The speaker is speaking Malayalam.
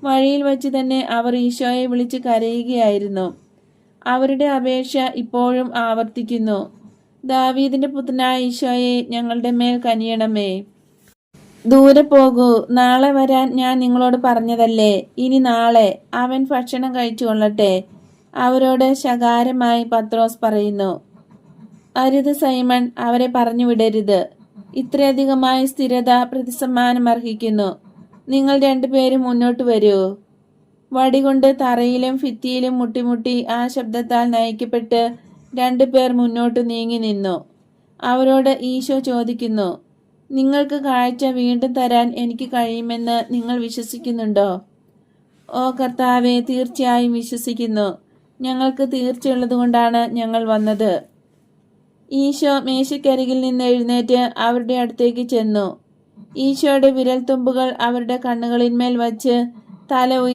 വഴിയിൽ വച്ച് തന്നെ അവർ ഈശോയെ വിളിച്ച് കരയുകയായിരുന്നു. അവരുടെ അപേക്ഷ ഇപ്പോഴും ആവർത്തിക്കുന്നു. ദാവീദിന്റെ പുത്രനായ ഈശോയെ, ഞങ്ങളുടെ മേൽ കനിയണമേ. ദൂരെ പോകൂ, നാളെ വരാൻ ഞാൻ നിങ്ങളോട് പറഞ്ഞതല്ലേ. ഇനി നാളെ അവൻ ഭക്ഷണം കഴിച്ചു കൊള്ളട്ടെ. അവരോട് ശകാരമായി പത്രോസ് പറയുന്നു. അരുത് സൈമൺ, അവരെ പറഞ്ഞു വിടരുത്. ഇത്രയധികമായ സ്ഥിരത പ്രതിസമ്മാനം അർഹിക്കുന്നു. നിങ്ങൾ രണ്ടുപേരും മുന്നോട്ട് വരൂ. വടികൊണ്ട് തറയിലും ഭിത്തിയിലും മുട്ടിമുട്ടി ആ ശബ്ദത്താൽ നയിക്കപ്പെട്ട് രണ്ടുപേർ മുന്നോട്ട് നീങ്ങി നിന്നു. അവരോട് ഈശോ ചോദിക്കുന്നു, നിങ്ങൾക്ക് കാഴ്ച വീണ്ടും തരാൻ എനിക്ക് കഴിയുമെന്ന് നിങ്ങൾ വിശ്വസിക്കുന്നുണ്ടോ? ഓ കർത്താവെ, തീർച്ചയായും വിശ്വസിക്കുന്നു. ഞങ്ങൾക്ക് തീർച്ചയുള്ളതുകൊണ്ടാണ് ഞങ്ങൾ വന്നത്. ഈശോ മേശയ്ക്കരികിൽ നിന്ന് എഴുന്നേറ്റ് അവരുടെ അടുത്തേക്ക് ചെന്നു. ഈശോയുടെ വിരൽത്തുമ്പുകൾ അവരുടെ കണ്ണുകളിന്മേൽ വച്ച് തല